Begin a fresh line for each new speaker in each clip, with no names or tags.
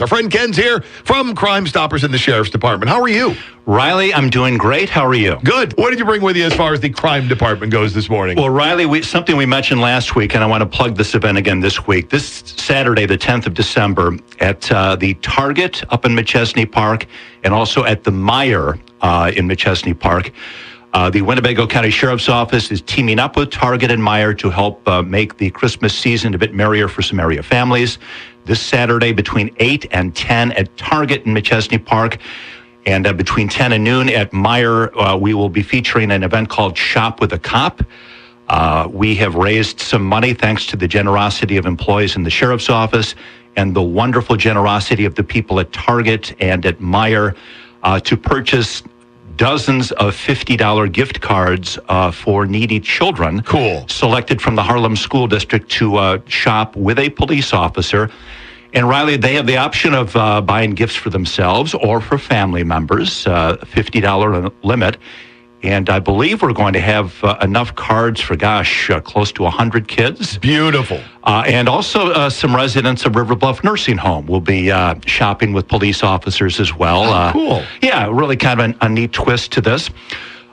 Our friend Ken's here from Crime Stoppers in the Sheriff's Department. How are you?
Riley, I'm doing great. How are you?
Good. What did you bring with you as far as the crime department goes this morning?
Well, Riley, something we mentioned last week, and I want to plug this event again this week. This Saturday, the 10th of December, at the Target up in McChesney Park, and also at the Meijer in McChesney Park. The Winnebago County Sheriff's Office is teaming up with Target and Meijer to help make the Christmas season a bit merrier for some area families. This Saturday between 8 and 10 at Target in McChesney Park, and between 10 and noon at Meijer, we will be featuring an event called Shop with a Cop. We have raised some money thanks to the generosity of employees in the Sheriff's Office and the wonderful generosity of the people at Target and at Meijer to purchase dozens of $50 gift cards for needy children.
Cool.
Selected from the Harlem School District to shop with a police officer. And Riley, they have the option of buying gifts for themselves or for family members, $50 limit. And I believe we're going to have enough cards for, close to 100 kids.
Beautiful.
And also some residents of River Bluff Nursing Home will be shopping with police officers as well.
Cool.
Yeah, really kind of a neat twist to this.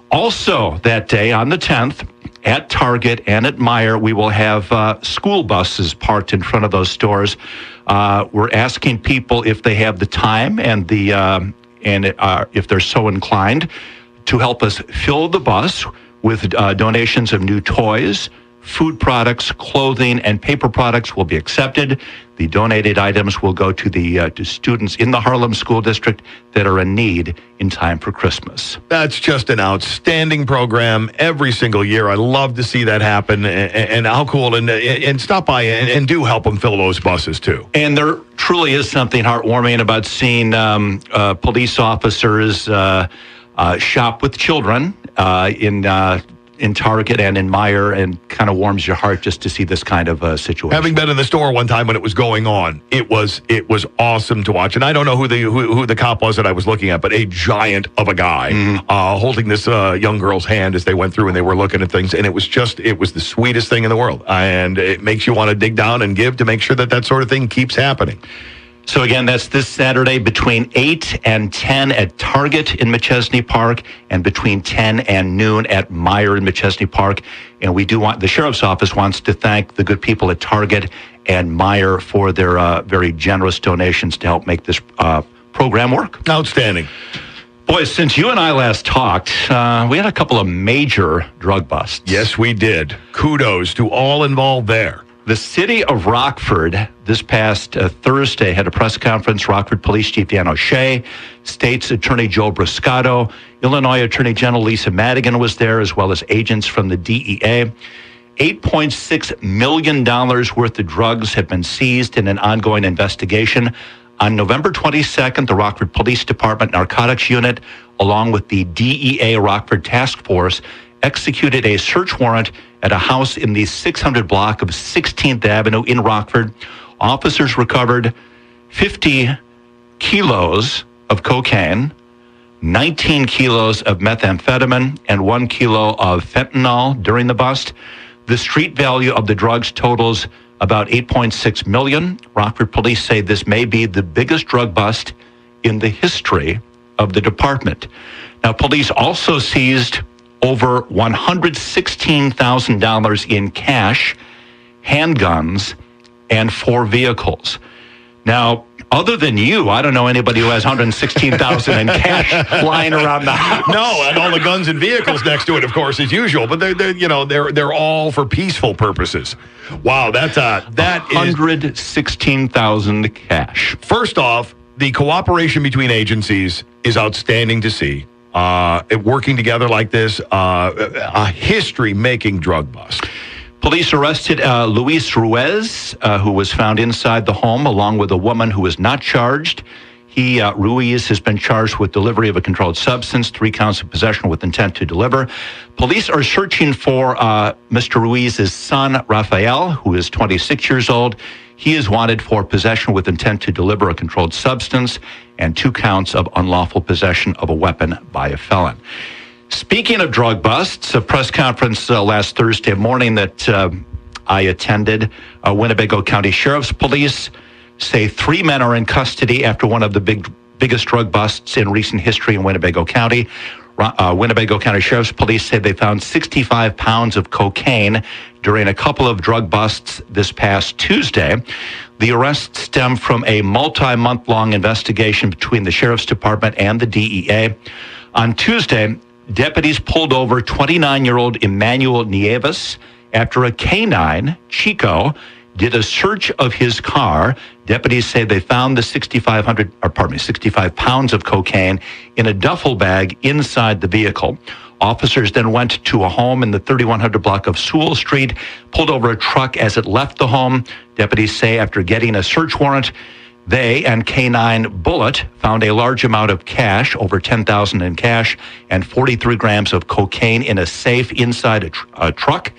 Also, that day on the 10th, at Target and at Meijer, we will have school buses parked in front of those stores. We're asking people if they have the time and if they're so inclined to help us fill the bus with donations of new toys, food products, clothing, and paper products will be accepted. The donated items will go to the to students in the Harlem School District that are in need in time for Christmas.
That's just an outstanding program every single year. I love to see that happen, and how cool. And stop by and do help them fill those buses, too.
And there truly is something heartwarming about seeing police officers shop with children in Target and in Meijer, and kind of warms your heart just to see this kind of situation.
Having been in the store one time when it was going on, it was awesome to watch. And I don't know who the cop was that I was looking at, but a giant of a guy holding this young girl's hand as they went through and they were looking at things. And it was the sweetest thing in the world. And it makes you want to dig down and give to make sure that sort of thing keeps happening.
So again, that's this Saturday between 8 and 10 at Target in McChesney Park, and between 10 and noon at Meijer in McChesney Park. And the Sheriff's Office wants to thank the good people at Target and Meijer for their very generous donations to help make this program work.
Outstanding.
Boys, since you and I last talked, we had a couple of major drug busts.
Yes, we did. Kudos to all involved there.
The city of Rockford this past Thursday had a press conference. Rockford Police Chief Dan O'Shea, State's Attorney Joe Bruscato, Illinois Attorney General Lisa Madigan was there, as well as agents from the DEA. $8.6 million worth of drugs have been seized in an ongoing investigation. On November 22nd, the Rockford Police Department Narcotics Unit, along with the DEA Rockford Task Force, executed a search warrant at a house in the 600 block of 16th Avenue in Rockford. Officers recovered 50 kilos of cocaine, 19 kilos of methamphetamine, and 1 kilo of fentanyl during the bust. The street value of the drugs totals about $8.6 million. Rockford police say this may be the biggest drug bust in the history of the department. Now, police also seized over $116,000 in cash, handguns, and 4 vehicles. Now, other than you, I don't know anybody who has $116,000 in cash lying around the house.
No, and all the guns and vehicles next to it, of course, as usual. But they're all for peaceful purposes. Wow, that
$116,000 cash.
First off, the cooperation between agencies is outstanding to see. Working together like this, a history-making drug bust.
Police arrested Luis Ruiz, who was found inside the home, along with a woman who was not charged. Ruiz has been charged with delivery of a controlled substance, 3 counts of possession with intent to deliver. Police are searching for Mr. Ruiz's son, Rafael, who is 26 years old. He is wanted for possession with intent to deliver a controlled substance and 2 counts of unlawful possession of a weapon by a felon. Speaking of drug busts, a press conference last Thursday morning that I attended, Winnebago County Sheriff's Police say 3 men are in custody after one of the biggest drug busts in recent history in Winnebago County. Winnebago County Sheriff's Police say they found 65 pounds of cocaine during a couple of drug busts this past Tuesday. The arrests stem from a multi-month-long investigation between the Sheriff's Department and the DEA. On Tuesday, deputies pulled over 29-year-old Emmanuel Nieves after a canine, Chico, did a search of his car. Deputies say they found the 65 pounds of cocaine in a duffel bag inside the vehicle. Officers then went to a home in the 3100 block of Sewell Street, pulled over a truck as it left the home. Deputies say after getting a search warrant, they and K9 Bullet found a large amount of cash, over $10,000 in cash, and 43 grams of cocaine in a safe inside a truck.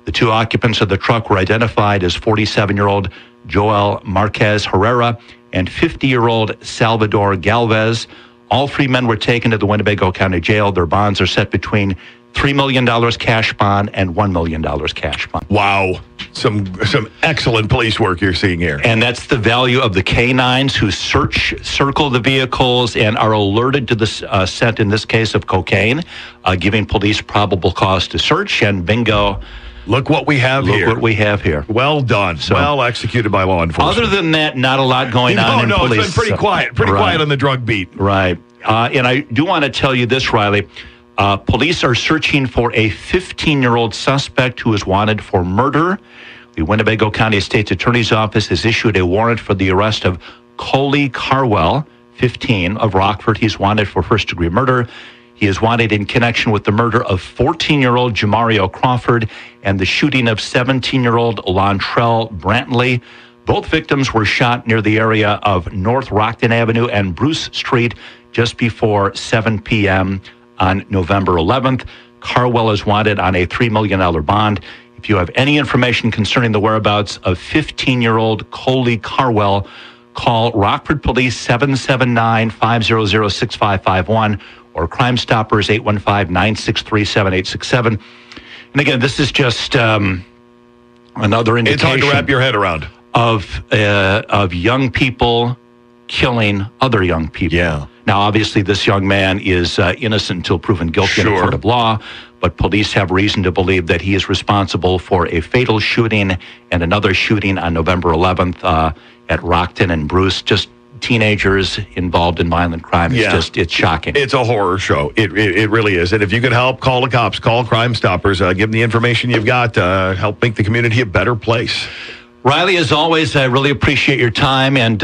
The two occupants of the truck were identified as 47-year-old Joel Marquez Herrera and 50-year-old Salvador Galvez. All 3 men were taken to the Winnebago County Jail. Their bonds are set between $3 million cash bond and $1 million cash bond.
Wow. Some excellent police work you're seeing here.
And that's the value of the canines who circle the vehicles and are alerted to the scent, in this case, of cocaine, giving police probable cause to search, and bingo.
Look what we have here.
Look what we have here.
Well done. So, well executed by law enforcement.
Other than that, not a lot going on in police.
It's been pretty quiet. Pretty quiet on the drug beat.
Right. And I do want to tell you this, Riley. Police are searching for a 15-year-old suspect who is wanted for murder. The Winnebago County State's Attorney's Office has issued a warrant for the arrest of Coley Carwell, 15, of Rockford. He's wanted for first-degree murder. He is wanted in connection with the murder of 14-year-old Jamario Crawford and the shooting of 17-year-old Lontrell Brantley. Both victims were shot near the area of North Rockton Avenue and Bruce Street just before 7 p.m. on November 11th. Carwell is wanted on a $3 million bond. If you have any information concerning the whereabouts of 15-year-old Coley Carwell, call Rockford Police 779-500-6551 or Crime Stoppers 815-963-7867. And again, this is just another indication.
It's hard to wrap your head around.
Of young people killing other young people.
Yeah.
Now, obviously, this young man is innocent until proven guilty in a court of law, but police have reason to believe that he is responsible for a fatal shooting and another shooting on November 11th at Rockton and Bruce. Just teenagers involved in violent crime. It's shocking.
It's a horror show. It really is. And if you can help, call the cops, call Crime Stoppers, give them the information you've got to help make the community a better place.
Riley, as always, I really appreciate your time, and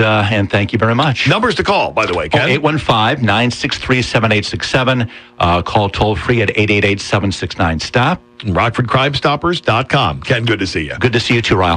thank you very much.
Numbers to call, by the way, Ken.
815-963-7867. Call toll-free at 888-769-STOP.
RockfordCrimeStoppers.com. Ken, good to see you.
Good to see you too, Ryle.